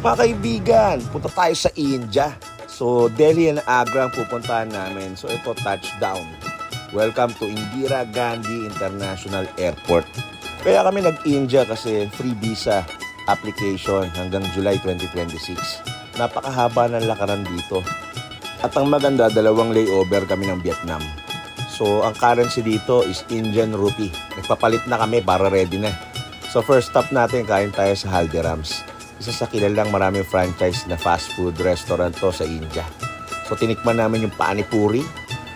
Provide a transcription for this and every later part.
Mga kaibigan, punta tayo sa India. So, Delhi and Agra ang pupuntahan namin. So, ito, touchdown. Welcome to Indira Gandhi International Airport. Kaya kami nag-India kasi free visa application hanggang July 2026. Napakahaba ng lakaran dito. At ang maganda, dalawang layover kami ng Vietnam. So, ang currency dito is Indian rupee. Nagpapalit na kami para ready na. So, first stop natin, kain tayo sa Haldiram's. Isa sa kilalang maraming franchise na fast food restaurant to sa India. So, tinikman namin yung Pani Puri.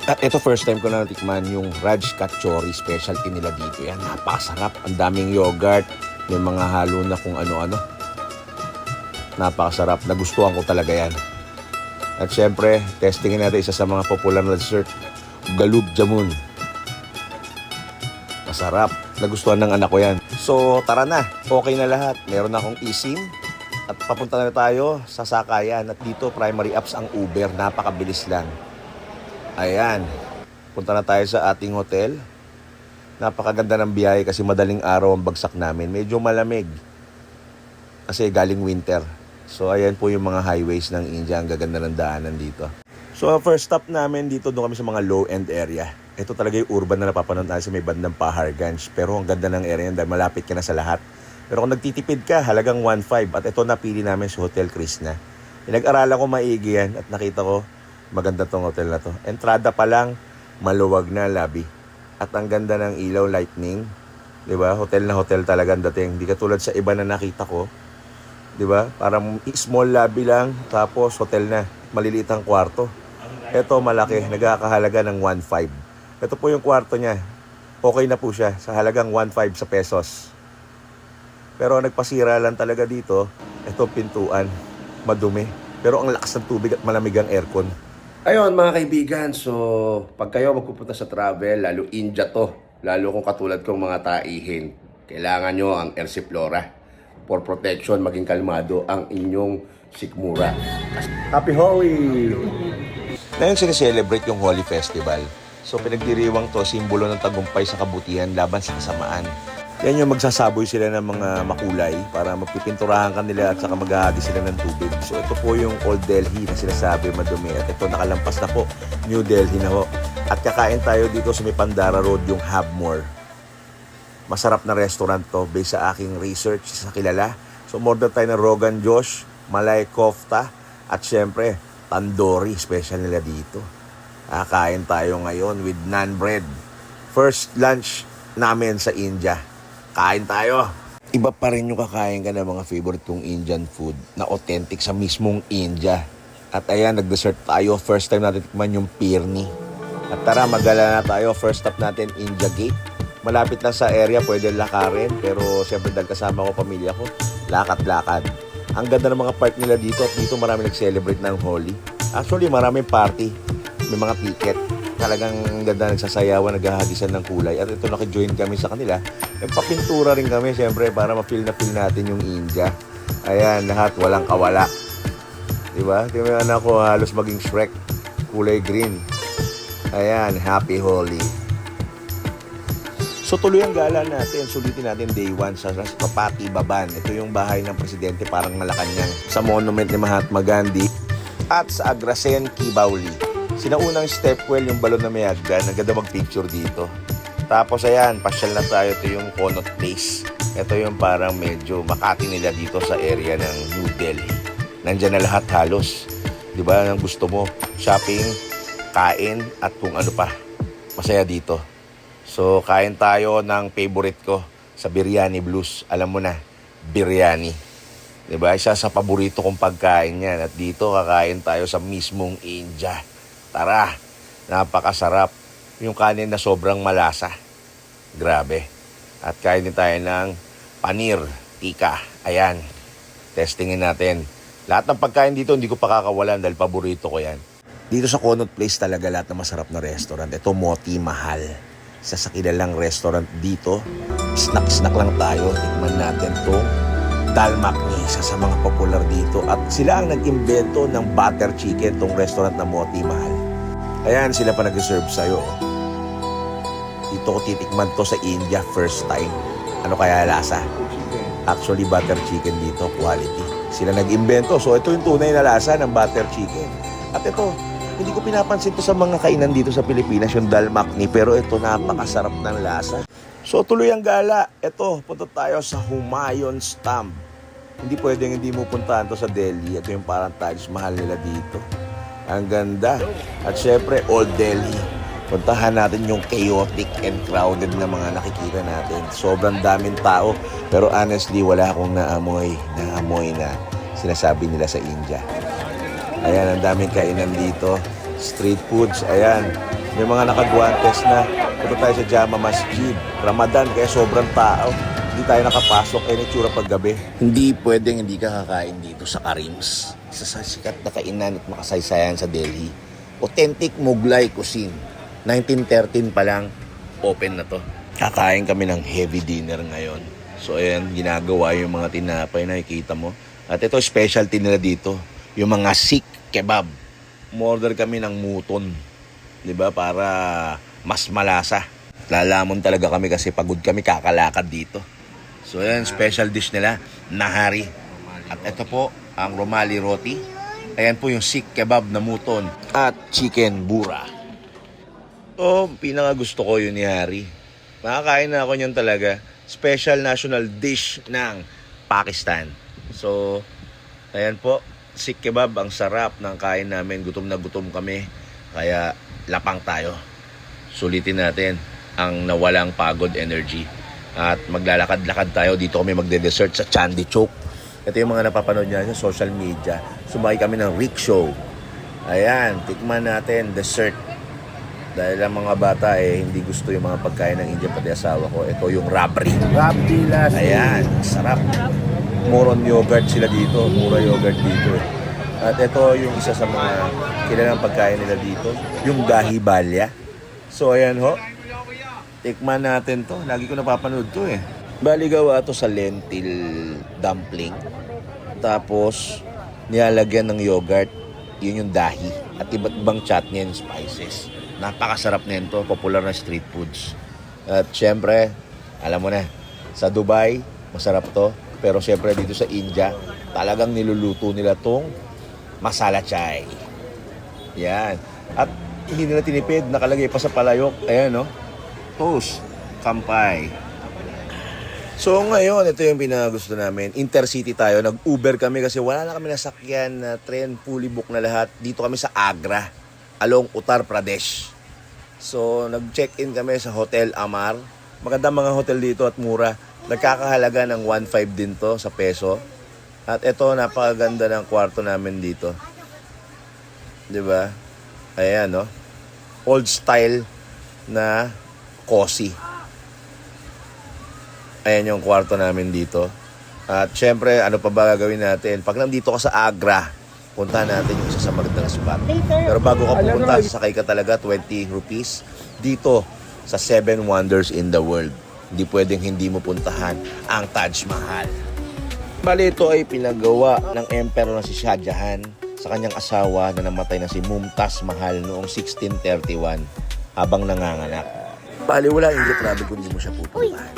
At ito, first time ko na natikman yung Raj Kachori. Specialty nila dito. Yan, napakasarap. Ang daming yogurt. May mga halo na kung ano-ano. Napakasarap. Nagustuhan ko talaga yan. At syempre, testingin natin isa sa mga popular na dessert. Galub Jamun. Masarap. Nagustuhan ng anak ko yan. So, tara na. Okay na lahat. Meron na akong eSIM. At papunta na tayo sa sakayan. At dito, primary apps ang Uber. Napakabilis lang. Ayan. Punta na tayo sa ating hotel. Napakaganda ng biyahe kasi madaling araw ang bagsak namin. Medyo malamig. Kasi galing winter. So, ayan po yung mga highways ng India. Ang gaganda ng daanan dito. So, first stop namin dito, doon kami sa mga low-end area. Ito talaga yung urban na napapanood natin sa may bandang Paharganj. Pero ang ganda ng area yan dahil malapit ka na sa lahat. Pero kung nagtitipid ka, halagang 1.5. At ito napili namin sa Hotel Krishna. Pinag-aralan ko maigi yan at nakita ko maganda tong hotel na to. Entrada pa lang, maluwag na lobby. At ang ganda ng ilaw, lightning. Diba? Hotel na hotel talaga ang dating. Hindi katulad sa iba na nakita ko. Diba? Parang small lobby lang, tapos hotel na. Maliliit ang kwarto. Ito malaki, nagkakahalaga ng 1.5. Ito po yung kwarto niya. Okay na po siya sa halagang 1.5 sa pesos. Pero nagpasira lang talaga dito, ito pintuan, madumi. Pero ang lakas ng tubig at malamig ang aircon. Ayun mga kaibigan, so pag kayo magpupunta sa travel, lalo India to, lalo kung katulad kong mga taihin, kailangan nyo ang Ersiflora. For protection, maging kalmado ang inyong sikmura. Happy Holi! Ngayon sineselebrate yung Holi Festival. So pinagdiriwang to, simbolo ng tagumpay sa kabutihan laban sa kasamaan. Yan yung magsasaboy sila ng mga makulay para magpipinturahan kanila at saka maghahagi sila ng tubig. So ito po yung Old Delhi na sinasabi madumi at ito nakalampas na po, New Delhi na po. At kakain tayo dito sa may Pandara Road yung Havmore. Masarap na restaurant to based sa aking research sa kilala. So order tayo ng Rogan Josh, Malay Kofta at syempre Tandoori, special nila dito. Kakain tayo ngayon with naan bread. First lunch namin sa India. Kain tayo. Iba pa rin yung kakain ka ng mga favorite kong Indian food na authentic sa mismong India. At ayan, nag-dessert tayo. First time natin tikman yung Pirni. At tara, magala na tayo. First stop natin, India Gate. Malapit lang sa area, pwede lakarin. Pero siyempre dahil kasama ko, pamilya ko, lakad-lakad. Ang ganda ng mga park nila dito at dito marami nag-celebrate ng Holi. Actually, maraming party. May mga ticket. Talagang ganda nagsasayawan, naghahagisan ng kulay. At ito, naki-join kami sa kanila. Papintura rin kami, siyempre, para ma-feel na feel natin yung India. Ayan, lahat walang kawala. Diba? Tingnan mo anak ko, halos maging Shrek. Kulay green. Ayan, happy Holi. So tuloy ang gala natin. Sulitin natin day 1 sa Rashtrapati Bhavan. Ito yung bahay ng presidente, parang Malacanang. Sa monument ni Mahatma Gandhi. At sa Agrasen, Kibauli. Sinaunang stepwell yung balon na may hagdan. Naganda mag-picture dito. Tapos ayan, pasyal na tayo. Ito yung Connaught Place. Ito yung parang medyo Makati nila dito sa area ng New Delhi. Nandyan na lahat halos. Diba? Ang gusto mo, shopping, kain, at kung ano pa. Masaya dito. So, kain tayo ng favorite ko sa Biryani Blues. Alam mo na, biryani. Diba? Isa sa paborito kong pagkain yan. At dito, kakain tayo sa mismong India. Tara, napakasarap. Yung kanin na sobrang malasa. Grabe. At kain din tayo ng panir, tika. Ayan, testingin natin. Lahat ng pagkain dito, hindi ko pa kakawalan dahil paborito ko yan. Dito sa Connaught Place talaga lahat ng masarap na restaurant. Ito, Moti Mahal. Isa sa kilalang restaurant dito. Snack-snack lang tayo. Tikman natin itong Dal Makhani, isa sa mga popular dito. At sila ang nag-imbento ng butter chicken, tong restaurant na Moti Mahal. Ayan, sila pa nag-serve sa'yo. Dito ko titikman to sa India first time. Ano kaya lasa? Actually, butter chicken dito, quality. Sila nag-imbento. So, ito yung tunay na lasa ng butter chicken. At ito, hindi ko pinapansin to sa mga kainan dito sa Pilipinas, yung dal makni. Pero ito, napakasarap ng lasa. So, tuloy ang gala. Ito, punta tayo sa Humayun's Tomb. Hindi pwedeng hindi mo puntahan to sa Delhi. Ito yung parang Taj Mahal nila dito. Ang ganda. At syempre, Old Delhi. Puntahan natin yung chaotic and crowded na mga nakikita natin. Sobrang daming tao. Pero honestly, wala akong naamoy na sinasabi nila sa India. Ayan, ang daming kainan dito. Street foods, ayan. May mga nakagwantes na. Punta tayo sa Jama Masjid. Ramadan, kaya sobrang tao. Hindi tayo nakapasok. Ay, itsura paggabi. Hindi pwedeng hindi ka kakain dito sa Karims. Isa sa sikat na kainan at makasaysayan sa Delhi. Authentic Mughlai cuisine. 1913 pa lang, open na to. Kakain kami ng heavy dinner ngayon. So ayan, ginagawa yung mga tinapay, nakikita mo. At ito, specialty nila dito, yung mga Sikh kebab. Umorder kami ng muton, di ba, para mas malasa. Lalamon talaga kami kasi pagod kami, kakalakad dito. So ayan, special dish nila, nahari. At ito po, ang Romali roti. Ayan po yung Sikh kebab na muton at chicken bura. Pinaka gusto ko yun ni Hari. Makakain na ako niyan talaga. Special national dish ng Pakistan. So, ayan po. Sikh kebab, ang sarap ng kain namin. Gutom na gutom kami. Kaya, lapang tayo. Sulitin natin ang nawalang pagod energy. At maglalakad-lakad tayo. Dito kami magde-dessert sa Chandni Chowk. Ito yung mga napapanood niya sa social media. Sumakay kami ng rickshaw. Ayan, tikman natin dessert. Dahil ang mga bata hindi gusto yung mga pagkain ng India, pati asawa ko. Ito yung rabri. Rabdi lassi. Ayan, sarap. Moron yogurt sila dito. Mura yogurt dito. At ito yung isa sa mga kilalang pagkain nila dito. Yung dahi balya. So ayan ho. Tikman natin to. Lagi ko napapanood to Bali gawa to sa lentil dumpling. Tapos nilalagyan ng yogurt. Yun yung dahi. At iba't ibang chutney and spices. Napakasarap nito, popular na street foods. At syempre, alam mo na, sa Dubai, masarap to. Pero syempre dito sa India, talagang niluluto nila tong masala chai. Yan. At hindi nila tinipid, nakalagay pa sa palayok. Ayan, no? Toast, kampay. So ngayon, ito yung pinagusto namin. Intercity tayo. Nag-Uber kami kasi wala na kami nasakyan na train, fully book na lahat. Dito kami sa Agra, along Uttar Pradesh. So, nag-check-in kami sa Hotel Amar. Magandang mga hotel dito at mura. Nagkakahalaga ng 1.5 din to sa peso. At ito, napakaganda ng kwarto namin dito. 'Di ba? Ayan, no? Old style na cozy. Ayan yung kwarto namin dito. At syempre, ano pa ba gagawin natin? Pag nandito ka sa Agra, puntahan natin yung isa sa magandang spot. Pero bago ka pupunta, sasakay ka talaga, 20 rupees. Dito, sa 7 Wonders in the World. Hindi pwedeng hindi mo puntahan ang Taj Mahal. Bali, ito ay pinagawa ng emperor na si Shah Jahan sa kanyang asawa na namatay na si Mumtaz Mahal noong 1631 habang nanganganak. Bali, wala yung travel kung hindi mo siya pupuntahan.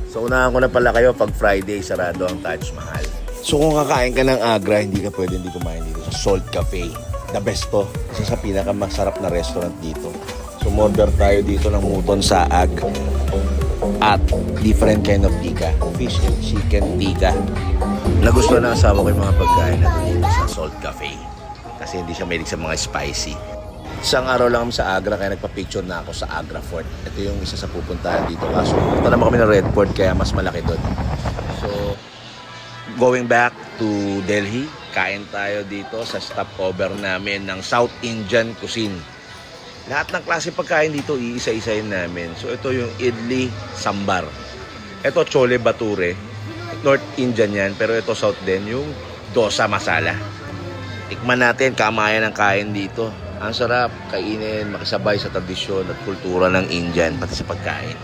So, unahan ko na pala kayo pag Friday, sarado ang Taj Mahal. So kung kakain ka ng Agra, hindi ka pwede hindi kumain dito sa Salt Cafe. The best to. Isa sa pinakamasarap na restaurant dito. So order tayo dito ng muton saag at different kind of tika. Fish and chicken tika. Nagustuhan ng asawa ko yung mga pagkain na dito sa Salt Cafe. Kasi hindi siya mahilig sa mga spicy. Isang araw lang kami sa Agra kaya nagpa-picture na ako sa Agra Fort. Ito yung isa sa pupuntahan dito. Kaso punta naman kami ng Red Fort kaya mas malaki doon. So going back to Delhi, kain tayo dito sa stopover namin ng South Indian cuisine. Lahat ng klase pagkain dito, iisa-isahin namin. So ito yung idli sambar. Ito chole bature. North Indian yan, pero ito South din, yung dosa masala. Tikman natin, kamayan ng kain dito. Ang sarap, kainin, makisabay sa tradisyon at kultura ng Indian, pati sa pagkain.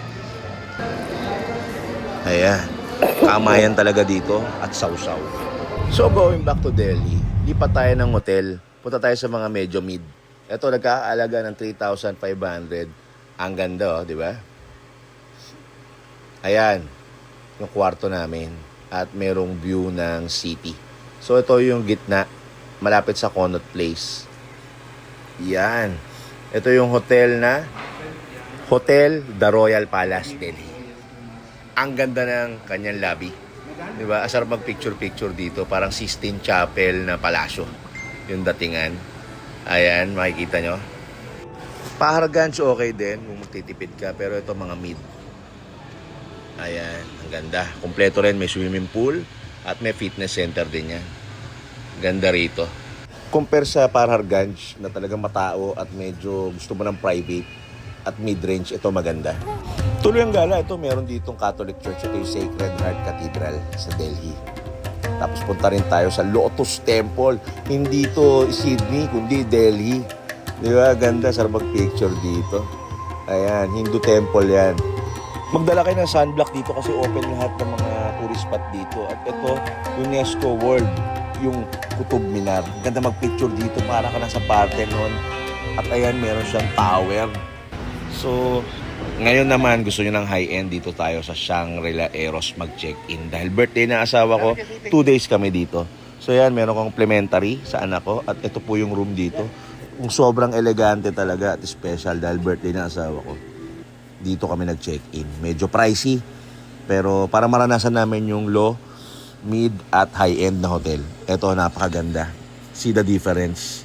Ayan. Kamayan talaga dito at sausaw. So going back to Delhi, lipat tayo ng hotel. Punta tayo sa mga medyo mid. Ito nagkakaalaga ng 3,500. Ang ganda, di ba? Ayan, yung kwarto namin. at merong view ng city. So ito yung gitna, malapit sa Connaught Place. Yan. Ito yung hotel na Hotel The Royal Palace, Delhi. Ang ganda ng kanyang lobby. Diba? Asarap mag-picture-picture dito. Parang Sistine Chapel na palasyo. Yung datingan. Ayan, makikita nyo. Paharganch okay din kung magtitipid ka. Pero ito mga mid. Ayan, ang ganda. Kompleto rin, may swimming pool at may fitness center din yan. Ganda rito. Compare sa Paharganch na talagang matao at medyo gusto mo ng private at mid-range, ito maganda. Tuloy ang gala, ito meron ditong Catholic Church. Ito yung Sacred Heart Cathedral sa Delhi. Tapos punta rin tayo sa Lotus Temple. Hindi to Sydney, kundi Delhi. Di ba? Ganda, sarap mag-picture dito. Ayan, Hindu Temple yan. Magdala kayo ng sunblock dito kasi open lahat ng mga tourist spot dito. At ito, UNESCO World, yung Qutub Minar. Ganda mag-picture dito para ka nasa Parthenon. At ayan, meron siyang tower. So, ngayon naman gusto nyo ng high-end, dito tayo sa Shangri-La Eros mag-check-in. Dahil birthday ng asawa ko, 2 days kami dito. So yan, meron complimentary sa anak ko. At ito po yung room dito. Kung sobrang elegante talaga at special dahil birthday ng asawa ko. Dito kami nag-check-in. Medyo pricey, pero para maranasan namin yung low, mid at high-end na hotel. Ito, napakaganda. See the difference.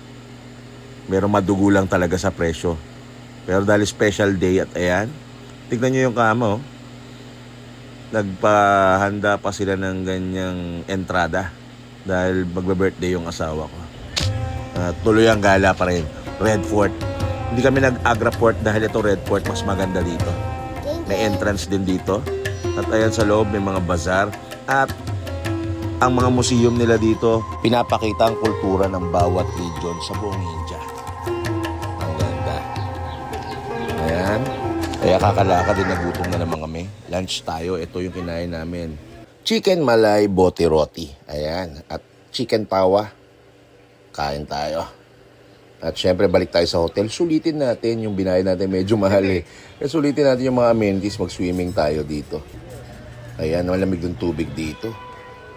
Meron madugo lang talaga sa presyo. Pero dahil special day at ayan, tignan nyo yung kama, oh. Nagpahanda pa sila ng ganyang entrada dahil magbe-birthday yung asawa ko. Tuloy ang gala pa rin. Red Fort. Hindi kami nag-Agra Fort dahil ito Red Fort mas maganda dito. May entrance din dito. At ayan sa loob may mga bazaar. At ang mga museum nila dito, pinapakita ang kultura ng bawat region sa buong India. Ang ganda. Ayan. Kaya kakalaka din, nagutom na naman kami. Lunch tayo. Ito yung kinain namin. Chicken Malay Bote Roti. Ayan. At chicken tawa. Kain tayo. At syempre, balik tayo sa hotel. Sulitin natin yung binayad natin. Medyo mahal eh. Kaya sulitin natin yung mga amenities. Mag-swimming tayo dito. Ayan, malamig ng tubig dito.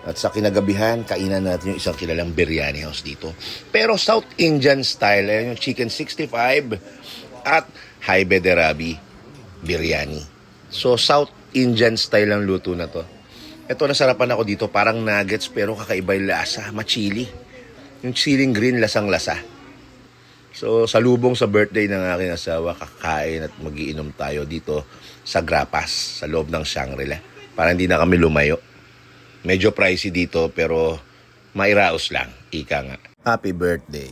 At sa kinagabihan, kainan natin yung isang kilalang biryani house dito. Pero South Indian style. Ayan yung chicken 65 at Hyderabadi biryani. So, South Indian style ang luto na to. Ito, nasarapan ako dito. Parang nuggets pero kakaiba yung lasa. Machili. Yung siling green, lasang-lasa. So, salubong sa birthday ng aking asawa, kakain at magiinom tayo dito sa Grapas, sa loob ng Shangri-La. Para hindi na kami lumayo. Medyo pricey dito, pero mairaos lang. Ika nga. Happy birthday.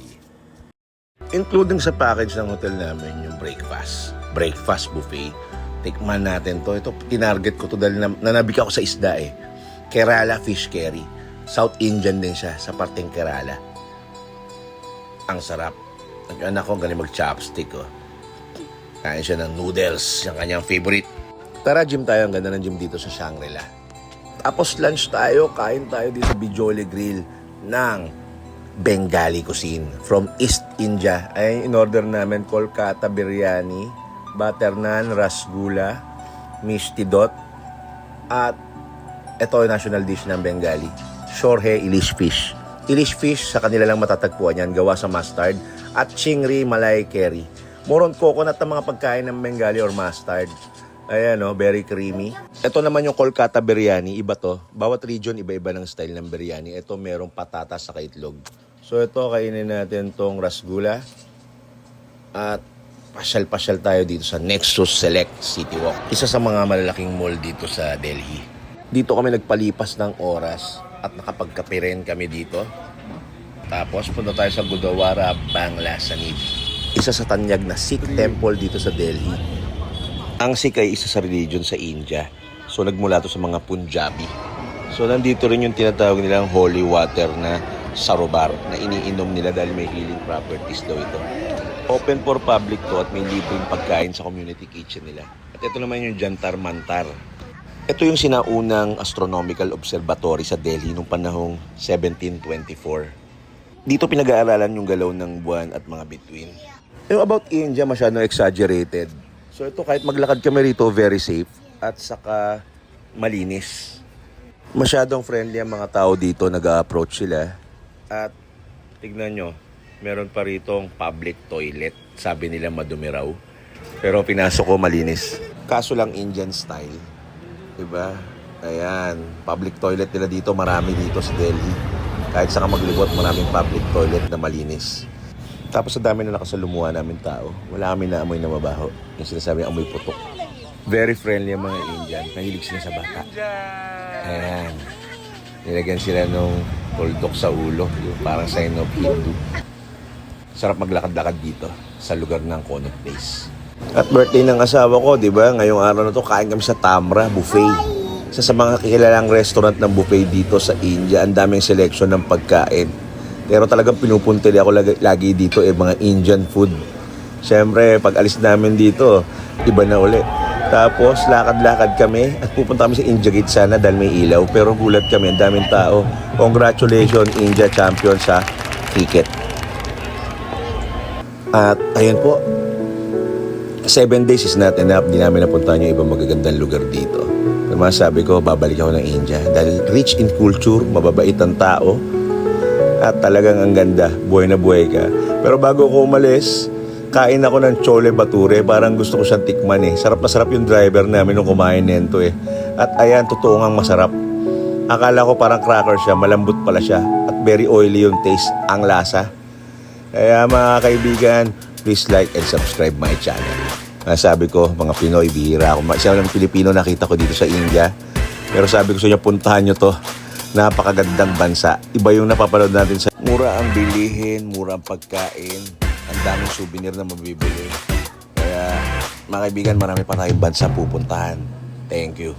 Including sa package ng hotel namin, yung breakfast. Breakfast buffet. Tikman natin to. Ito, tinarget ko to dahil nanabik ako sa isda eh. Kerala fish curry. South Indian din siya sa parteng Kerala. Ang sarap. Yung anak ko galing mag-chopstick, oh. Kain siya ng noodles, yung kanyang favorite. Tara, gym tayo. Ang ganda ng gym dito sa Shangri-La. Tapos lunch tayo, kain tayo dito sa Bijoli Grill ng Bengali cuisine from East India. Ay, in-order namin Kolkata biryani, butter naan, rasgula, mishti dot, at ito yung national dish ng Bengali, shorhe ilish fish. Ilish fish, sa kanila lang matatagpuan yan, gawa sa mustard, at chingri malay curry. Moron coconut ang mga pagkain ng Bengali or mustard. Ayan, oh, very creamy. Ito naman yung Kolkata biryani, iba to. Bawat region, iba-iba ng style ng biryani. Ito merong patatas sa itlog. So ito, kainin natin tong rasgula. At pasyal-pasyal tayo dito sa Nexus Select City Walk. Isa sa mga malalaking mall dito sa Delhi. Dito kami nagpalipas ng oras at nakapagkape rin kami dito. Tapos punta tayo sa Gurdwara Bangla Sanid. Isa sa tanyag na Sikh temple dito sa Delhi. Ang Sikh ay isa sa religion sa India. So nagmula to sa mga Punjabi. So nandito rin yung tinatawag nilang holy water na sarobar na iniinom nila dahil may healing properties daw ito. Open for public to at may libreng pagkain sa community kitchen nila. At ito naman yung Jantar Mantar. Ito yung sinaunang astronomical observatory sa Delhi noong panahong 1724. Dito pinag-aaralan yung galaw ng buwan at mga bituin. Yung about India, masyadong exaggerated. So ito, kahit maglakad kami rito, very safe at saka malinis. Masyadong friendly ang mga tao dito, nag-a-approach sila. At tignan nyo, meron pa ritong public toilet. Sabi nila madumi raw. Pero pinasok ko malinis. Kaso lang Indian style. Diba? Ayan, public toilet nila dito, marami dito sa Delhi. Kahit saan ka maglibot, maraming public toilet na malinis. Tapos sa dami na nakasalumuha namin tao, wala kami na amoy na mabaho. Yung sinasabi, amoy putok. Very friendly ang mga Indian. Nahilig sila sa bata. Ayan. Nilagyan sila nung tuldok sa ulo. Yung parang sign of Hindu. Sarap maglakad-lakad dito sa lugar ng Connaught Place. At birthday ng asawa ko, di ba? Ngayong araw na to, kain kami sa Tamra Buffet. Isa sa mga kilalang restaurant ng buffet dito sa India. Ang daming selection ng pagkain. Pero talagang pinupunta ako lagi dito mga Indian food. Siyempre, pag alis namin dito, iba na uli. Tapos, lakad-lakad kami at pupunta kami sa India Gate sana dahil may ilaw. Pero gulat kami, ang daming tao. Congratulations, India champion sa cricket. At ayun po, 7 days is not enough. Di namin napuntahan yung ibang magagandang lugar dito. Naman sabi ko, babalik ako ng India. Dahil rich in culture, mababait ang tao. At talagang ang ganda, buhay na buhay ka. Pero bago ko umalis, kain ako ng chole bature. Parang gusto ko siyang tikman eh. Sarap na sarap yung driver namin nung kumain nito eh. At ayan, totoo ngang masarap. Akala ko parang cracker siya, malambot pala siya. At very oily yung taste, ang lasa. Kaya mga kaibigan, please like and subscribe my channel. Sabi ko, mga Pinoy, bihira ako. Isa lang Pilipino nakita ko dito sa India. Pero sabi ko sa inyo, puntahan nyo to. Napakagandang bansa. Iba yung napapanood natin sa... Mura ang bilihin, mura ang pagkain. Ang daming souvenir na mabibili. Kaya, mga kaibigan, marami pa tayong bansa pupuntahan. Thank you.